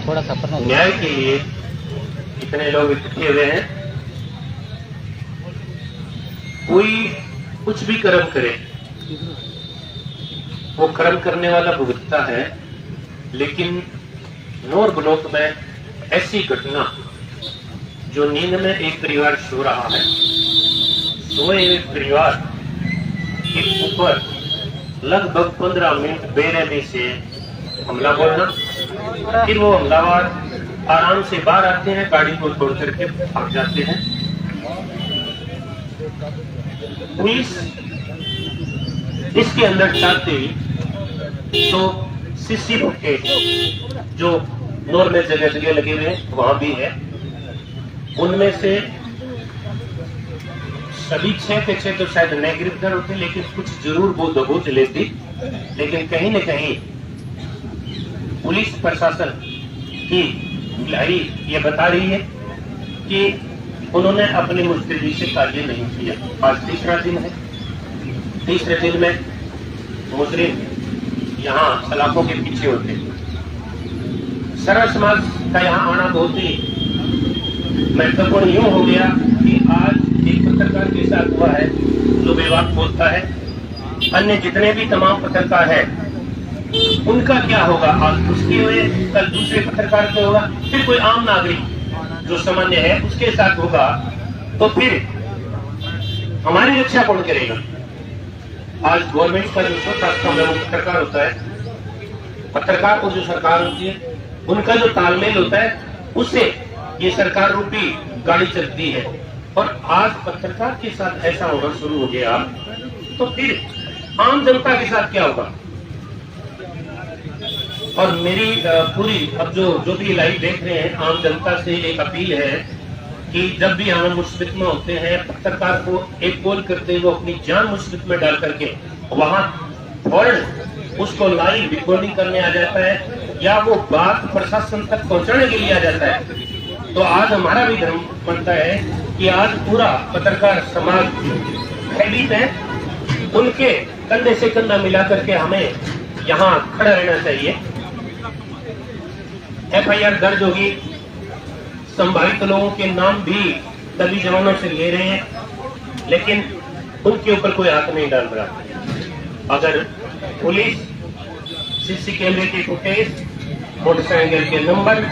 थोड़ा सा न्याय के लिए इतने लोग इकट्ठे हुए हैं। कोई कुछ भी कर्म करे, वो कर्म करने वाला भुगतता है, लेकिन नौर ब्लॉक में ऐसी घटना जो नींद में एक परिवार सो रहा है, सोए हुए परिवार के ऊपर लगभग 15 मिनट बेरहमी से हमला बोलना, फिर वो हमलावर आराम से बाहर आते हैं, गाड़ी को तोड़ करके भाग जाते हैं। पुलिस इसके अंदर चाहते तो सीसी फुटेज जो नौर में जगह जगह लगे हुए हैं वहां भी है, उनमें से सभी 6 के 6 तो शायद न गिरफ्तार होते, लेकिन कुछ जरूर वो दबोच लेती। लेकिन कहीं न कहीं पुलिस प्रशासन की ढिलाई ये बता रही है कि उन्होंने अपनी मुस्तैदी से कार्य नहीं किया। आज तीसरा दिन है, तीसरे दिन में मुजरिम यहाँ सलाखों के पीछे होते। सरल समाज का यहाँ आना बहुत ही महत्वपूर्ण यूं हो गया कि आज एक पत्रकार के साथ हुआ है जो बेबाक बोलता है, अन्य जितने भी तमाम पत्रकार हैं उनका क्या होगा, आज उसके हुए कल दूसरे पत्रकार के होगा, फिर कोई आम नागरिक जो सामान्य है उसके साथ होगा, तो फिर हमारी रक्षा कौन करेगा। आज गवर्नमेंट का जो स्वतंत्र वो पत्रकार होता है, पत्रकार और जो सरकार होती है उनका जो तालमेल होता है उससे ये सरकार रूपी गाड़ी चलती है। और आज पत्रकार के साथ ऐसा होना शुरू हो गया तो फिर आम जनता के साथ क्या होगा। और मेरी पूरी अब जो भी लाइव देख रहे हैं आम जनता से एक अपील है कि जब भी हम मुसीबत में होते हैं, पत्रकार को एक कॉल करते वो अपनी जान मुसीबत में डाल करके वहां फौरन उसको लाइव रिकॉर्डिंग करने आ जाता है या वो बात प्रशासन तक पहुंचाने के लिए आ जाता है। तो आज हमारा भी धर्म बनता है कि आज पूरा पत्रकार समाज प्रेरित है, उनके कंधे से कंधा मिला करके हमें यहाँ खड़ा रहना चाहिए। FIR दर्ज होगी, संभावित लोगों के नाम भी तभी जवानों से ले रहे हैं, लेकिन उनके ऊपर कोई हाथ नहीं डाल रहा। अगर पुलिस सीसी कैमरे की फुटेज, मोटरसाइकिल के नंबर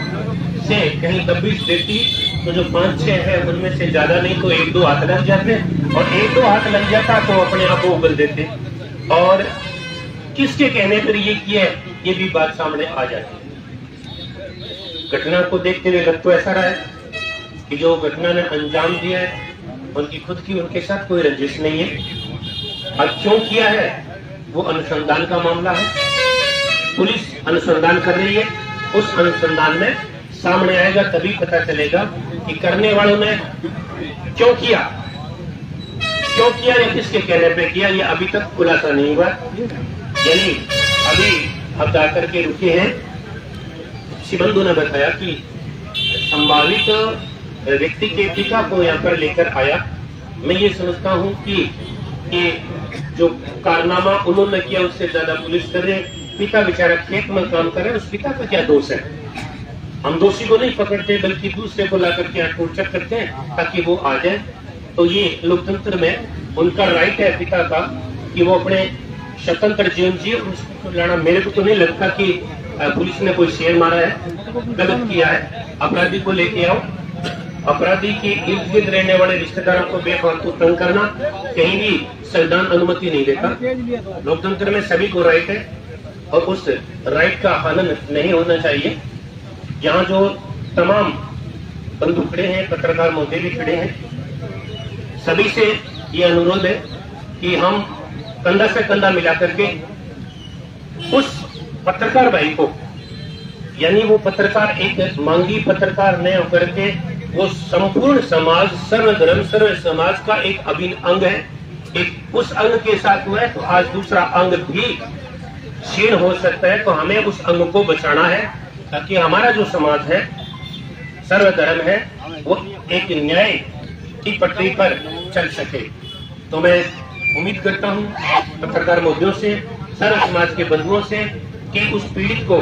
से कहीं दबिश देती तो जो 5-6 है उनमें से ज्यादा नहीं तो 1-2 हाथ लग जाते, और 1-2 हाथ लग जाता तो अपने आप को उगल देते, और किसके कहने पर ये किया ये भी बात सामने आ जाती। घटना को देखते हुए लग तो ऐसा रहा है कि जो घटना ने अंजाम दिया है उनकी खुद की उनके साथ कोई रंजिश नहीं है। अब क्यों किया है वो अनुसंधान का मामला है, पुलिस अनुसंधान कर रही है, उस अनुसंधान में सामने आएगा तभी पता चलेगा कि करने वालों ने क्यों किया या किसके कहने पे किया, ये अभी तक खुलासा नहीं हुआ। यानी अभी हम जाकर के रुके हैं। शिबंधु ने बताया कि संभावित व्यक्ति के पिता को यहाँ पर लेकर आया। मैं ये समझता हूँ कि ये जो कारनामा उन्होंने किया उससे ज्यादा पुलिस कर रहे। पिता बेचारा खेत में काम कर रहे, उस पिता का क्या दोष है। हम दोषी को नहीं पकड़ते बल्कि दूसरे को ला करके टोर्चर करते हैं ताकि वो आ जाए। तो ये लोकतंत्र में उनका राइट है पिता का कि वो अपने स्वतंत्र जीवन जिए, उसको लाना। मेरे को तो नहीं लगता कि पुलिस ने कोई शेर मारा है, गलत किया है। अपराधी को लेके आओ, अपराधी के इर्द गिर्द रहने वाले रिश्तेदारों को बेफालतू तंग करना कहीं भी संविधान अनुमति नहीं देता। लोकतंत्र में सभी को राइट है और उस राइट का हनन नहीं होना चाहिए। यहाँ जो तमाम बंधु खड़े हैं, पत्रकार महोदय भी खड़े हैं, सभी से ये अनुरोध है कि हम कंधा से कंधा मिला करके उस पत्रकार भाई को, यानी वो पत्रकार एक मांगी पत्रकार न होकर के वो संपूर्ण समाज, सर्व धर्म सर्व समाज का एक अभिन्न अंग है। एक उस अंग के साथ हुआ है तो आज दूसरा अंग भी क्षीण हो सकता है। तो हमें उस अंग को बचाना है ताकि हमारा जो समाज है, सर्वधर्म है, वो एक न्याय की पटरी पर चल सके। तो मैं उम्मीद करता हूँ पत्रकार महोदयों से, सर्व समाज के बंधुओं से कि उस पीड़ित को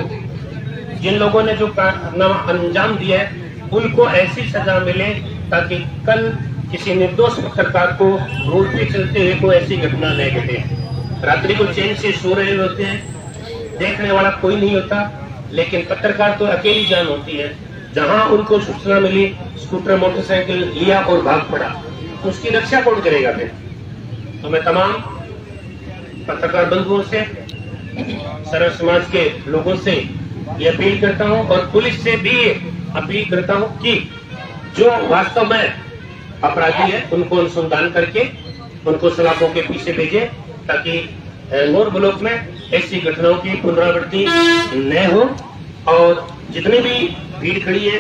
जिन लोगों ने जो कारनामा अंजाम दिया है उनको ऐसी सजा मिले ताकि कल किसी निर्दोष पत्रकार को रोड पे चलते हुए कोई ऐसी घटना न घटे। रात्रि को चैन से सो रहे होते हैं, देखने वाला कोई नहीं होता, लेकिन पत्रकार तो अकेली जान होती है। जहां उनको सूचना मिली, स्कूटर मोटरसाइकिल लिया और भाग पड़ा, उसकी रक्षा कौन करेगा फिर? तो मैं तमाम पत्रकार बंधुओं से, सर्व समाज के लोगों से ये अपील करता हूं और पुलिस से भी अपील करता हूं कि जो वास्तव में अपराधी है उनको अनुसंधान करके उनको सलाखों के पीछे भेजे, ताकि नौर ब्लॉक में ऐसी घटनाओं की पुनरावृत्ति न हो। और जितनी भी भीड़ खड़ी है,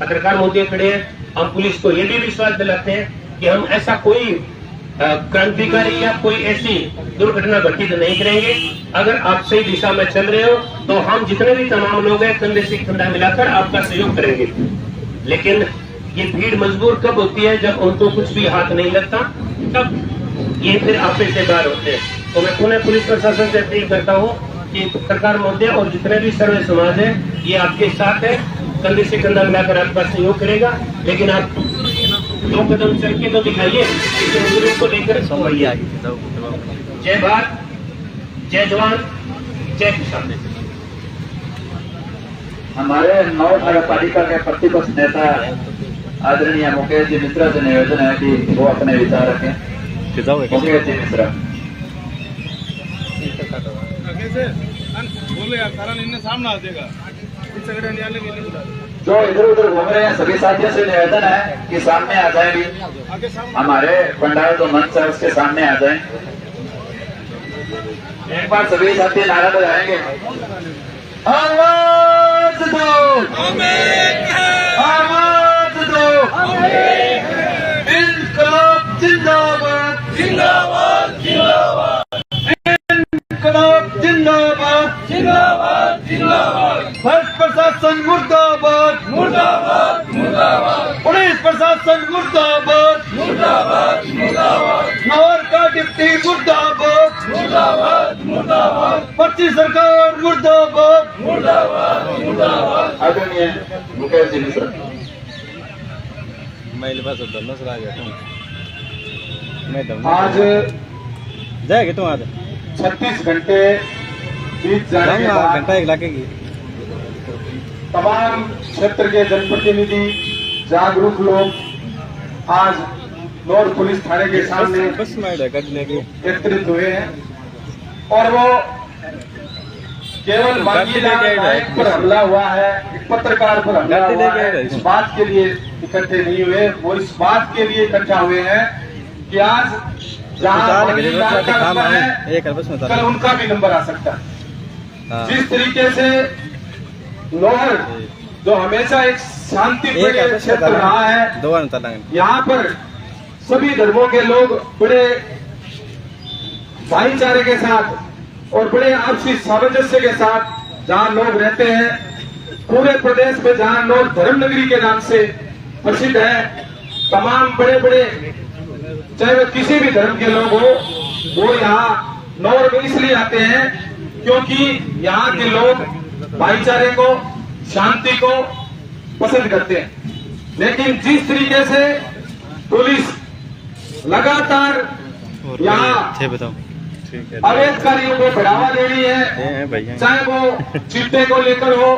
पत्रकार मोदी खड़े हैं, हम पुलिस को ये भी विश्वास दिलाते हैं कि हम ऐसा कोई क्रांतिकारी या कोई ऐसी दुर्घटना घटित नहीं करेंगे। अगर आप सही दिशा में चल रहे हो तो हम जितने भी तमाम लोग हैं कंधे से कंधा मिलाकर आपका सहयोग करेंगे। लेकिन ये भीड़ मजबूर कब होती है? जब उनको कुछ भी हाथ नहीं लगता, तब ये फिर आपे से बाहर होते हैं। तो मैं पुनः पुलिस प्रशासन से अपील करता हूँ कि पत्रकार महोदय और जितने भी सर्व समाज है ये आपके साथ है, कंधे से कंधा मिलाकर आपका सहयोग करेगा। लेकिन आप 2 कदम चल के तो दिखाइए को लेकर। जय भारत, जय जवान, जय किसान। हमारे नौ नगर पालिका के प्रतिपक्ष नेता आदरणीय मुकेश जी मिश्रा से निवेदन है कि वो अपने विचार रखें। मुकेश जी मिश्रा बोले यार, कारण इनने सामने आ जाएगा। जो इधर उधर घूम रहे हैं सभी साथियों से निवेदन है कि सामने आ जाए भी, हमारे पंडाल जो मंच है उसके सामने आ जाए। एक बार सभी साथी नारा लगाएंगे, आवाज दो, आवाज दो, इनकलाब जिंदाबाद, जिंदाबाद, जिंदाबाद, इनकलाब जिंदाबाद, जिंदाबाद, जिंदाबाद, भ्रष्ट प्रशासन मुर्दाबाद, मुर्दाबाद, मुर्दाबाद, पुलिस प्रशासन मुर्दाबाद, मुर्दाबाद, मुर्दाबाद, नौर का डिप्टी मुर्दाबाद, मुर्दाबाद, मुर्दाबाद, पर्ची सरकार मुर्दाबाद, मुर्दाबाद, मुर्दाबाद। आदरणीय मुकेश जी मिश्रा। आज जाएगी तुम आज 36 घंटे बीत जाने के बाद घंटा एक लगेगी। तमाम क्षेत्र के जनप्रतिनिधि, जागरूक लोग आज नौर पुलिस थाने के सामने एकत्रित हुए हैं और वो केवल मांगीलाल नायक पर हमला हुआ है, एक पत्रकार पर हमला हुआ है, इस बात के लिए इकट्ठे नहीं हुए। वो इस बात के लिए इकट्ठा हुए हैं कि आज जहाँ मांगीलाल का नंबर है, कल उनका भी नंबर आ सकता है। जिस तरीके से नौर जो हमेशा एक शांतिप्रिय क्षेत्र रहा है, यहाँ पर सभी धर्मों के लोग बड़े भाईचारे के साथ और बड़े आपसी सामंजस्य के साथ जहाँ लोग रहते हैं, पूरे प्रदेश में जहाँ लोग धर्म नगरी के नाम से प्रसिद्ध है, तमाम बड़े बड़े चाहे वो किसी भी धर्म के लोग हो, वो यहाँ नौर में इसलिए आते हैं क्योंकि यहाँ के लोग भाईचारे को, शांति को पसंद करते हैं। लेकिन जिस तरीके से पुलिस लगातार यहाँ अवैध कार्यों को बढ़ावा दे रही है, चाहे वो चिट्टे को लेकर हो,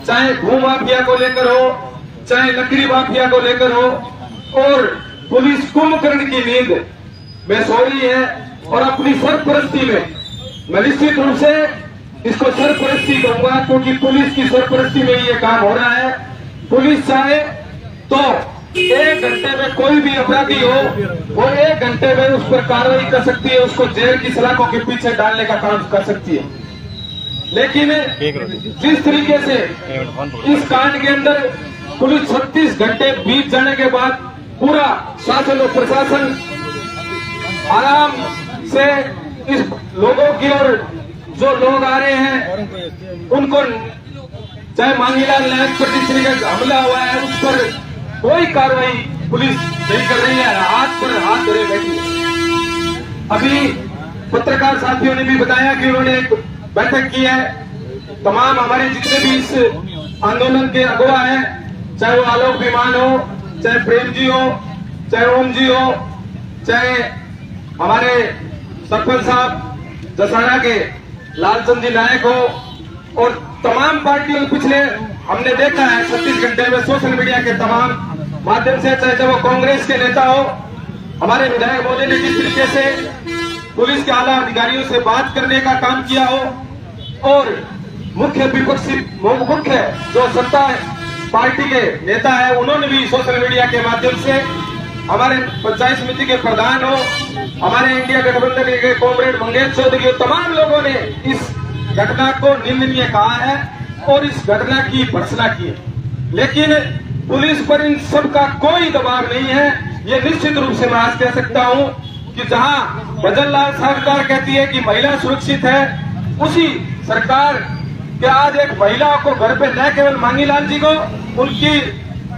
चाहे भू माफिया को लेकर हो, चाहे लकड़ी माफिया को लेकर हो, और पुलिस कुंभकर्ण की नींद में सो रही है और अपनी सरपरस्ती में, मैं निश्चित रूप से इसको सरपरस्ती कहूंगा क्योंकि पुलिस की सरपरस्ती में ये काम हो रहा है। पुलिस चाहे तो 1 घंटे में कोई भी अपराधी हो वो 1 घंटे में उस पर कार्रवाई कर सकती है, उसको जेल की सलाखों के पीछे डालने का काम कर सकती है। लेकिन जिस तरीके से इस कांड के अंदर पुलिस 36 घंटे बीत जाने के बाद पूरा शासन और प्रशासन आराम से इस लोगों की ओर जो लोग आ रहे हैं उनको, चाहे मांगीलाल नायक पर जिस तरीके से हमला हुआ है उस पर कोई कार्रवाई पुलिस नहीं कर रही है, हाथ पर हाथ धरे बैठी है। अभी पत्रकार साथियों ने भी बताया कि उन्होंने एक बैठक की है तमाम हमारे जितने भी इस आंदोलन के अगुवा हैं, चाहे वो आलोक विमान हो, चाहे प्रेम जी हो, चाहे ओम जी हो, चाहे हमारे सरपंच साहब जसाना के लालचंद जी नायक हो, और तमाम पार्टियों के पिछले हमने देखा है 36 घंटे में सोशल मीडिया के तमाम माध्यम से, चाहे वो कांग्रेस के नेता हो, हमारे विधायक महोदय ने जिस तरीके से पुलिस के आला अधिकारियों से बात करने का काम किया हो, और मुख्य विपक्षी मुख्य जो सत्ता पार्टी के नेता है उन्होंने भी सोशल मीडिया के माध्यम से, हमारे पंचायत समिति के प्रधान हो, हमारे इंडिया गठबंधन के कॉमरेड मंगेश चौधरी, तमाम लोगों ने इस घटना को निंदनीय कहा है और इस घटना की भर्त्सना की है। लेकिन पुलिस पर इन सब का कोई दबाव नहीं है। ये निश्चित रूप से मैं आज कह सकता हूं कि जहां भजन लाल सरकार कहती है कि महिला सुरक्षित है, उसी सरकार के आज एक महिला को घर पे न केवल मांगीलाल जी को, उनकी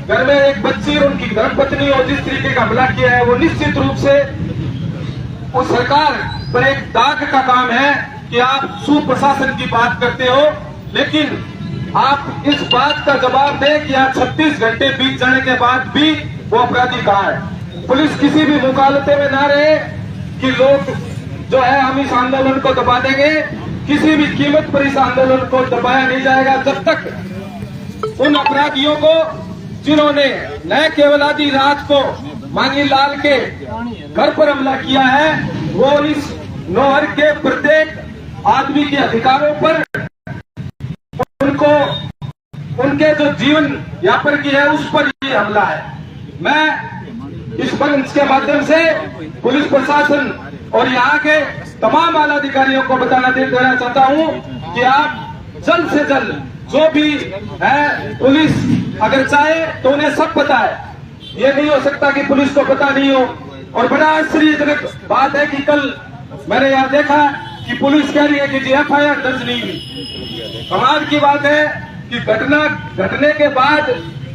घर में एक बच्ची और उनकी धर्मपत्नी और जिस तरीके का हमला किया है, वो निश्चित रूप से उस सरकार पर एक दाग का काम है कि आप सुप्रशासन की बात करते हो, लेकिन आप इस बात का जवाब दें कि आज 36 घंटे बीत जाने के बाद भी वो अपराधी कहाँ है। पुलिस किसी भी मुकालते में ना रहे कि लोग जो है हम इस आंदोलन को दबा देंगे, किसी भी कीमत पर इस आंदोलन को दबाया नहीं जाएगा जब तक उन अपराधियों को जिन्होंने न केवल आधी रात को मांगीलाल के घर पर हमला किया है, वो इस नौहर के प्रत्येक आदमी के अधिकारों पर, उनको उनके जो जीवन यापन की है उस पर ये हमला है। मैं इस मंच के माध्यम से पुलिस प्रशासन और यहाँ के तमाम आला अधिकारियों को देना चाहता हूँ कि आप जल्द से जल्द जो भी है, पुलिस अगर चाहे तो उन्हें सब पता है, ये नहीं हो सकता कि पुलिस को पता नहीं हो। और बड़ा आश्चर्यजनक बात है कि कल मैंने यहाँ देखा कि पुलिस कह रही है कि एफआईआर दर्ज नहीं हुई। कमाल की बात है कि घटना घटने के बाद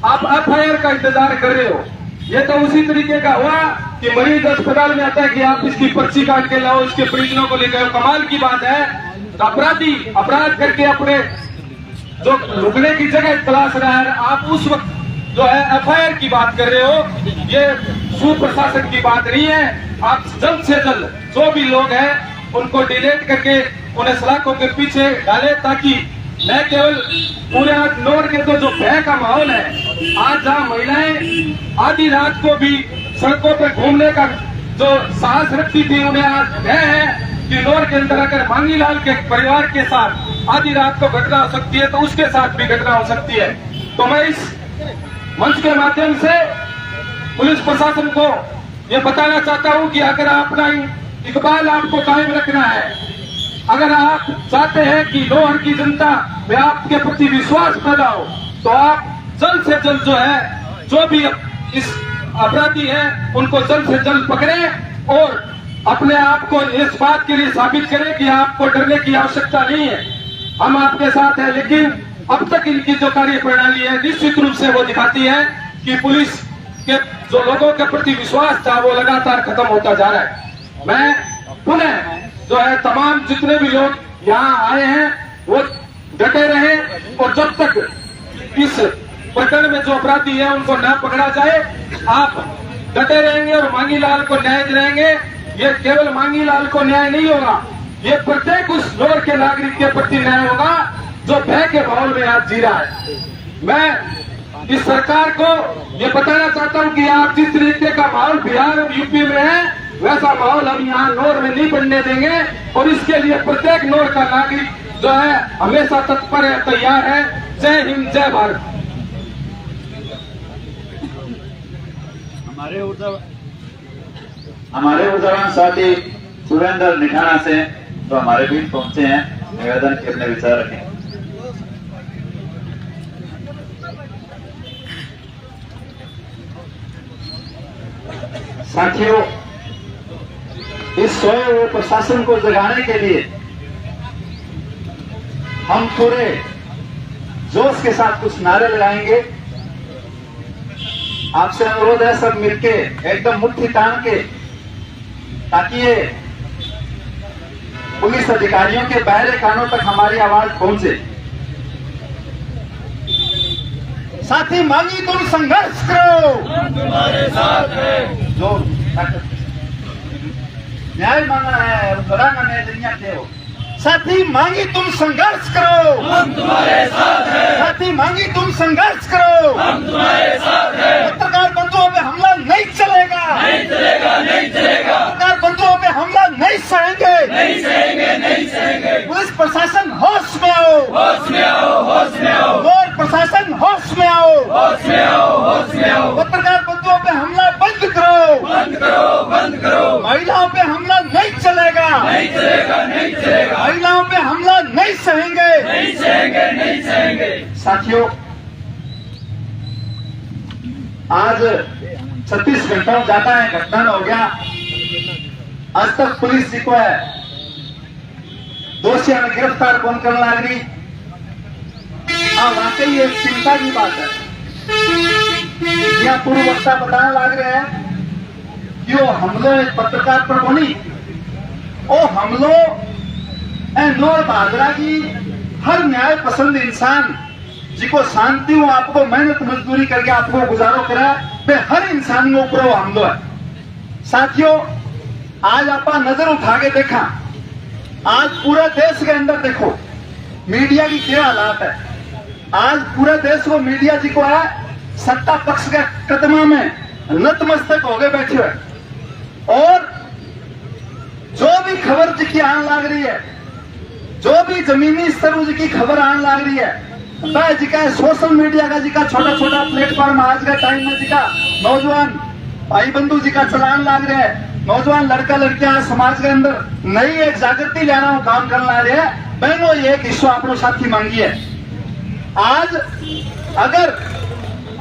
आप एफआईआर का इंतजार कर रहे हो। ये तो उसी तरीके का हुआ कि मरीज अस्पताल में आता है कि आप इसकी पर्ची काट के लाओ, इसके परिजनों को लेकर। कमाल की बात है, तो अपराधी अपराध करके अपने जो रुकने की जगह तलाश रहा है, आप उस वक्त जो है एफआईआर की बात कर रहे हो। ये सुप्रशासन की बात नहीं है। आप जल्द से जल्द जो भी लोग हैं उनको डिलीट करके उन्हें सलाखों के पीछे डाले, ताकि न केवल पूरे नौर के तो जो भय का माहौल है, आज जहाँ महिलाएं आधी रात को भी सड़कों पर घूमने का जो साहस रखती थी, उन्हें आज भय है कि नौर के अंदर अगर मांगीलाल के परिवार के साथ आधी रात को घटना हो सकती है तो उसके साथ भी घटना हो सकती है। तो मैं इस मंच के माध्यम से पुलिस प्रशासन को ये बताना चाहता हूं कि अगर अपना इकबाल आपको कायम रखना है, अगर आप चाहते हैं कि नौहर की जनता में आपके प्रति विश्वास पैदा हो, तो आप जल्द से जल्द जो है, जो भी इस अपराधी हैं उनको जल्द से जल्द पकड़े और अपने आप को इस बात के लिए साबित करें कि आपको डरने की आवश्यकता नहीं है, हम आपके साथ हैं। लेकिन अब तक इनकी जो कार्य प्रणाली है निश्चित रूप से वो दिखाती है कि पुलिस के जो लोगों के प्रति विश्वास था वो लगातार खत्म होता जा रहा है। मैं पुनः जो है तमाम जितने भी लोग यहाँ आए हैं वो डटे रहे, और जब तक इस प्रकरण में जो अपराधी है उनको न पकड़ा जाए, आप डटे रहेंगे और मांगीलाल को न्याय दिलाएंगे। ये केवल मांगीलाल को न्याय नहीं होगा, ये प्रत्येक उस नौर के नागरिक के प्रति न्याय होगा जो भय के माहौल में आज जी रहा है। मैं इस सरकार को ये बताना चाहता हूं कि आप जिस तरीके का माहौल बिहार और यूपी में है, वैसा माहौल हम यहाँ नौर में नहीं बनने देंगे, और इसके लिए प्रत्येक नौर का नागरिक जो है हमेशा तत्पर है, तैयार है। जय हिंद, जय भारत। हमारे ऊर्जावान साथी सुरेंद्र निठाना से तो हमारे बीच पहुंचे हैं, निवेदन के अपने विचार रखें। साथियों, इस सोए हुए प्रशासन को जगाने के लिए हम पूरे जोश के साथ कुछ नारे लगाएंगे। आपसे अनुरोध है सब मिलके एकदम मुट्ठी तान के, ताकि ये पुलिस अधिकारियों के बहरे कानों तक हमारी आवाज पहुंचे। साथी मांगी तुम संघर्ष करो, हम तुम्हारे साथ हैं। जो न्याय मांगना है लड़ाना नहीं दुनिया के हो। साथी मांगी तुम संघर्ष करो, हम तुम्हारे साथ हैं। साथी मांगी तुम संघर्ष करो, हम तुम्हारे साथ हैं। पत्रकार बंधुओं पे हमला नहीं चलेगा, नहीं चलेगा, नहीं चलेगा। पत्रकार बंधुओं पे हमला नहीं सहेंगे, नहीं सहेंगे, नहीं सहेंगे। पुलिस प्रशासन होश में आओ, होश में आओ, होश में आओ। और प्रशासन होश में आओ, होश में आओ, होश में आओ। पत्रकार बंधुओं पे हमला बंद करो, बंद करो, बंद करो। महिलाओं पे हमला नहीं चलेगा, नहीं चलेगा, नहीं चलेगा। महिलाओं पे हमला नहीं सहेंगे, नहीं सहेंगे, नहीं सहेंगे। साथियों, आज 36 घंटा ज्यादा है घटना हो गया, आज तक पुलिस जी को है दोषियों ने गिरफ्तार कौन करने लग रही। हाँ, वाकई एक चिंता की बात है। यहाँ पूर्व वक्ता बताने लग रहे हैं कि वो हमलों पत्रकार पर बनी, वो हमलों नौर बहादुरा की हर न्याय पसंद इंसान जिको शांति हो आपको मेहनत मजदूरी करके आपको गुजारो करा वे हर इंसान के ऊपर वो हमलो है। साथियों, आज आप नजर उठा के देखा, आज पूरे देश के अंदर देखो मीडिया की क्या हालात है। आज पूरे देश को मीडिया जी को है सत्ता पक्ष के कदमा में नतमस्तक हो गए बैठे हुए, और जो भी खबर जी की आने लग रही है, जो भी जमीनी स्तर जी की खबर आने लग रही है, वह जी का सोशल मीडिया का जी का छोटा छोटा प्लेटफॉर्म आज का टाइम में जी का नौजवान भाई बंधु जी का चलान लग रहे हैं। नौजवान लड़का लड़कियां समाज के अंदर नई एक जागृति लाना काम करने ला रहे हैं। बहनों, ये एक हिस्सा आपको साथी मांगी है। आज अगर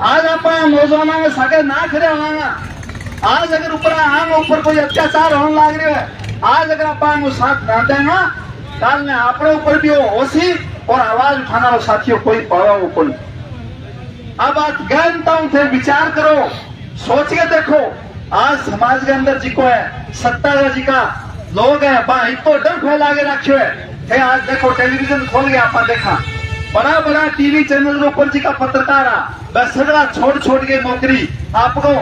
आज आप नौजवानों में सागे ना खड़े होगा, आज अगर ऊपर कोई अत्याचार होने लग रहे है, आज अगर आप साथ ना देना, काल ने अपने ऊपर भी वो होशी और आवाज उठाना हो साथियों कोई पावा ऊपर। अब आप गहनताओं से विचार करो, सोच के देखो, आज समाज के अंदर जी को है सत्ता जी का लोग है भाई तो डर फैला के रखे है। आज देखो टेलीविजन खोल के आप देखा बड़ा बड़ा टीवी चैनल के ऊपर जी का पत्रकार बस सगड़ा छोड़ के नौकरी आपको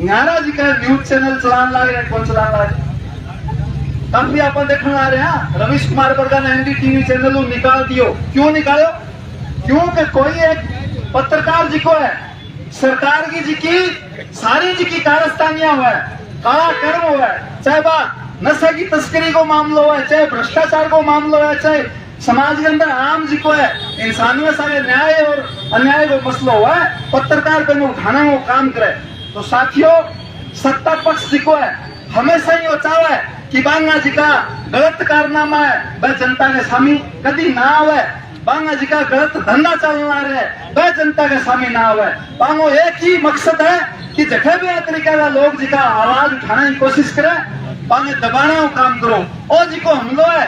न्यारा जी का न्यूज चैनल चलाने लगे। कौन चलाने लगे? काफी आप देखने आ रहे हैं रवीश कुमार वर्गा ने एनडीटीवी चैनल निकाल दियो। क्यों निकालो? क्योंकि कोई एक पत्रकार जी को है सरकार की जी की सारी जी की कारस्तानियां हुआ है, काला कर्म हुआ है, चाहे बात नशे की तस्करी को मामला हुआ है, चाहे भ्रष्टाचार को मामला हुआ है, चाहे समाज के अंदर आम जी को है इंसानियत सारे न्याय और अन्याय को मसला हुआ है, पत्रकार को उठाना वो काम करे। तो साथियों, सत्ता पक्ष जी को है हमेशा ही वो चाह है कि बांगा जी का गलत कारनामा है वह जनता के सामने कभी ना आवे, बांगा जी का गलत धंधा चलना रहे वह जनता के सामने ना आवे। बांगो एक ही मकसद है कि जगह भी तरीके का लोग जी का आवाज उठाने की कोशिश करे, बांगे दबाना वो काम करो। और जी को हमलो है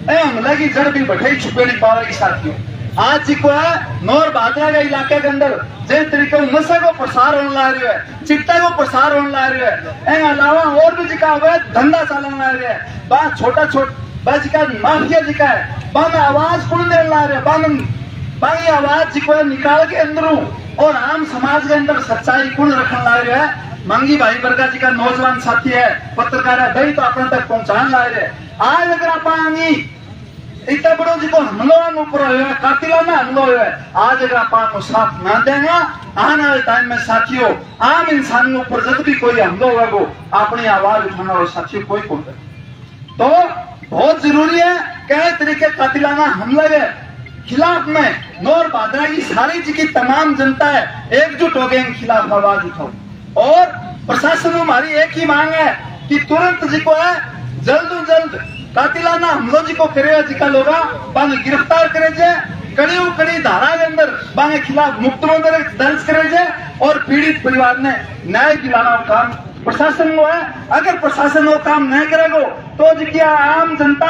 हमला की जड़ भी बैठे छुपे नहीं पावेगी। साथियों, आज जी को है नौर बहादुरा के इलाके के अंदर जे तरीके नशे को प्रसार होने ला रही है, चिट्टा को प्रसार होने ला रही है, अलावा और भी जी का अवैध धंधा चलने ला रही है, बात छोटा जी का माफिया जी का है, बांग आवाज कुल देने ला रहे बांगी आवाज जी को निकाल के अंदरों और आम समाज के अंदर सच्चाई कुल रखने ला रहे है। मंगी भाई वर्गा जी का नौजवान साथी है, पत्रकार है, भाई तो अपने तक पहुंचाने ला रहे। आज अगर आप इतना बड़ो जी को हमलो ऊपर हुआ कातिलाना हमलो हुआ है, आज अगर आप साथ ना देंगे आने वाले टाइम में साथियों आम इंसान के ऊपर जब भी कोई हमलो हुआ वो अपनी आवाज उठाना और साथियों कोई कौन। तो बहुत जरूरी है कई तरीके कातिलाना हमले के खिलाफ में नौर बहादुरा की सारी जी की तमाम जनता है एकजुट हो गए इनके खिलाफ आवाज उठाओ। और प्रशासन में हमारी एक ही मांग है कि तुरंत जी को है जल्द कातिलाना हमलो जी को करे जी का लोग बांगे गिरफ्तार करे जाए, कड़ी धारा के अंदर बांगे खिलाफ मुकदमा दर्ज करे जाए और पीड़ित परिवार ने न्याय दिलाना काम प्रशासन को है। अगर प्रशासन वो काम नहीं करेगा तो जी की आम जनता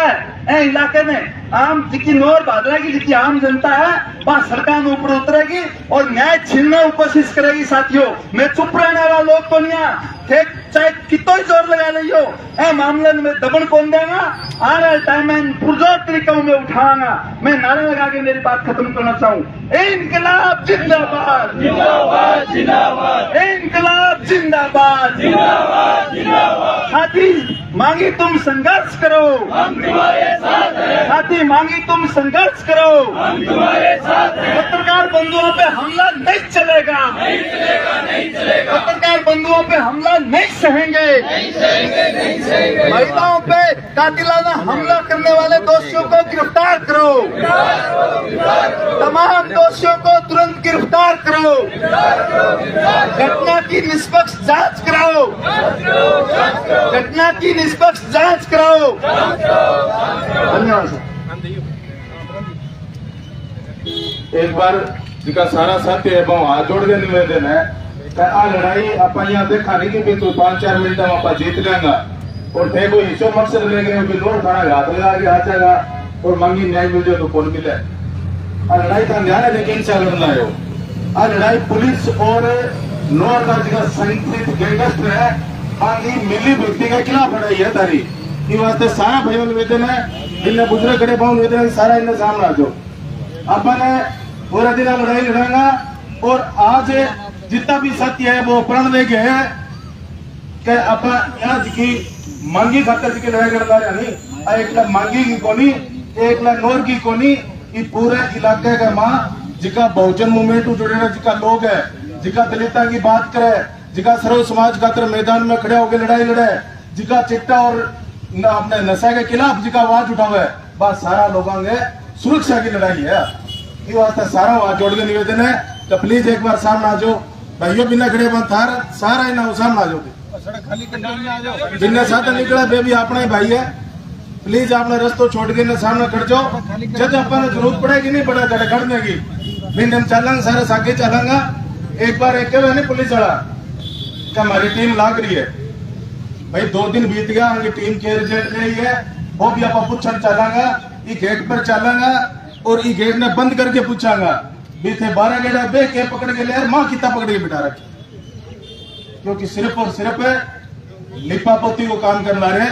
है इलाके में आम जी की नौर बहादुरा की जी की आम जनता है वह सरकार में ऊपर उतरेगी और न्याय छीनने की कोशिश करेगी। साथियों, मैं चुप रहने वाला लोग तो नहीं ठेक चाहे कितो ही जोर लगा रही हो, ए मामले में दबन कौन देगा। आ रहा टाइम में पुरजोर तरीकों में उठाऊंगा। मैं नारे लगा के मेरी बात खत्म करना चाहूँ। इनकलाब जिंदाबाद, जिंदाबाद, जिंदाबाद, इनकलाब जिंदाबाद, जिंदाबाद, जिंदाबाद। साथी मांगी तुम संघर्ष करो, हम तुम्हारे साथ हैं। साथी मांगी तुम संघर्ष करो, हम तुम्हारे साथ हैं। पत्रकार बंधुओं पे हमला नहीं चलेगा, नहीं चलेगा, नहीं चलेगा। पत्रकार बंधुओं पे हमला नहीं सहेंगे, नहीं सहेंगे, नहीं सहेंगे। महिलाओं पे कातिलाना हमला करने वाले दोषियों को गिरफ्तार करो, तमाम दोषियों को तुरंत गिरफ्तार करो, घटना की निष्पक्ष जांच कराओ, घटना की निष्पक्ष जांच कराओ। धन्यवाद सर। एक बार जिका सारा साथी है वो हाथ जोड़ के निवेदन है कि आ लड़ाई आप यहाँ देखा नहीं कि तू 5-4 मिनट में आप जीत लेंगा और थे कोई हिस्सों मकसद लेंगे लोग खाना हाथ लगा के आ जाएगा और मांगी न्याय मिल जाए तो कौन मिले। आ लड़ाई का ध्यान है लेकिन से लड़ना है। आ लड़ाई पुलिस और नॉर का जिका संगठित गैंगस्टर है मांगी मिली व्यक्ति के खिलाफ लड़ाई है तारी। ये वास्ते सारा भाइयों निवेदन है इन्हें बुजुर्ग खड़े पाऊं निवेदन है सारा इन्हें सामने आ जाओ। अपन पूरा दिन लड़ाई लड़ाएंगा और आज जितना भी सत्य है वो प्रण ले गए हैं कि अपन यहाँ की मांगी खातर की लड़ाई लड़ रहे नहीं। एक लाख मांगी की कोनी, एक लाख नोर की कोनी, ये पूरे इलाके का माँ जिका बहुजन मूवमेंट जुड़े जिका लोग है, जिका दलिता की बात करे, जिका सर्व समाज खातर मैदान में खड़े होकर लड़ाई लड़े, जिका चिट्टा और अपने नशा के खिलाफ जिका आवाज उठावे, बस सारा लोगों के सुरक्षा की लड़ाई है। ये वास्ते सारा आवाज जोड़ के निवेदन है तो प्लीज एक बार सामने आ जाओ भाइयों, बिना खड़े बंद थार सारा इन्हें सामने आ जाओ। जिन्हें साथ निकला वे भी अपना ही भाई है, प्लीज आपने रस्तो छोड़ के सामने कर जाओ। जब अपन जरूरत पड़ेगी नहीं पड़े जड़े खड़ने की फिर हम चलेंगे सारे सागे चलेंगे। एक बार एक नहीं पुलिस वाला क्या हमारी टीम लाग रही है भाई, 2 दिन बीत गया हमारी टीम के रिजल्ट रही है वो भी आप पूछन चलेंगे। ये गेट पर चलेंगे और ये गेट ने बंद करके पूछांगा बीते 12 गेट बे के पकड़ के ले माँ कितना पकड़ के बिठा रखी, क्योंकि सिर्फ और सिर्फ लिपा पोती को काम करना रहे।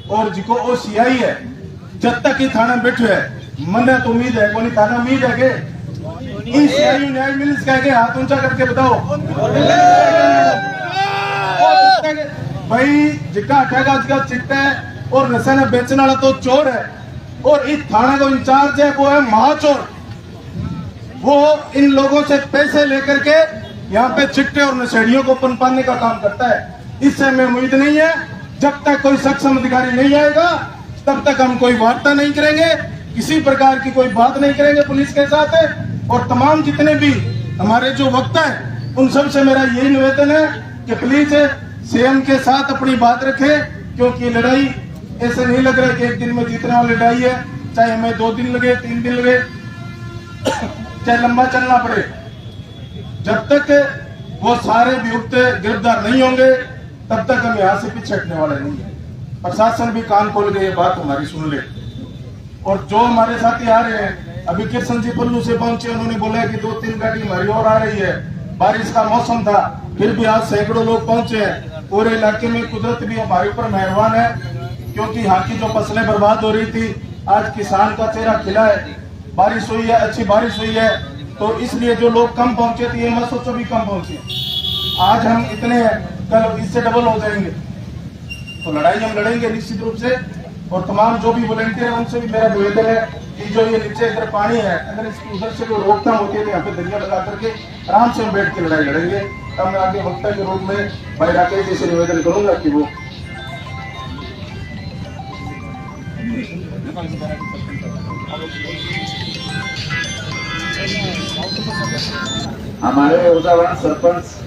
और जिको वो सीआई है जब तक ही थाना बैठे है मन तो उम्मीद है कोई थाना उम्मीद है कि सीआई न्याय मिल के हाथ ऊंचा करके बताओ भाई जिका अठेगा जिका चिट्टा है और नशा ने बेचने वाला तो चोर है और इस थाने का इंचार्ज है वो है महाचोर। वो इन लोगों से पैसे लेकर के यहाँ पे चिट्टे और नशेड़ियों को पनपाने का काम करता है। इससे हमें उम्मीद नहीं है जब तक कोई सक्षम अधिकारी नहीं आएगा तब तक हम कोई वार्ता नहीं करेंगे, किसी प्रकार की कोई बात नहीं करेंगे पुलिस के साथ। और तमाम जितने भी हमारे जो वक्ता है उन सब से मेरा यही निवेदन है कि प्लीज सीएम के साथ अपनी बात रखें, क्योंकि लड़ाई ऐसे नहीं लग रहा है कि एक दिन में जीतने वाली लड़ाई है। चाहे हमें 2 दिन लगे 3 दिन लगे चाहे लंबा चलना पड़े, जब तक वो सारे अभियुक्त गिरफ्तार नहीं होंगे तब तक हम यहाँ से पीछे हटने वाले नहीं है। प्रशासन भी कान खोल के ये बात हमारी सुन ले। और जो हमारे साथी आ रहे हैं अभी कृष्ण जी पल्लू से पहुंचे, उन्होंने बोला कि 2-3 गाड़ी हमारी और आ रही है। बारिश का मौसम था फिर भी आज सैकड़ों लोग पहुंचे हैं। पूरे इलाके में कुदरत भी हमारे ऊपर मेहरबान है, क्योंकि यहाँ की जो फसलें बर्बाद हो रही थी आज किसान का चेहरा खिला है। बारिश हुई है, अच्छी बारिश हुई है, तो इसलिए जो लोग कम पहुंचे थे ये मत सोचो भी कम पहुंचे। आज हम इतने हैं, कल इससे डबल हो जाएंगे। तो लड़ाई हम लड़ेंगे निश्चित रूप से। और तमाम जो भी वॉलंटियर है उनसे भी मेरा निवेदन है कि जो ये नीचे इधर पानी है अगर इसकी उधर से कोई रोकथाम होती है तो यहाँ पे दरिया लगा करके आराम से हम बैठ के लड़ाई लड़ेंगे। तब मैं आगे वक्ता के रूप में भाई राकेश जी से निवेदन करूंगा कि वो हमारे उदाहरण सरपंच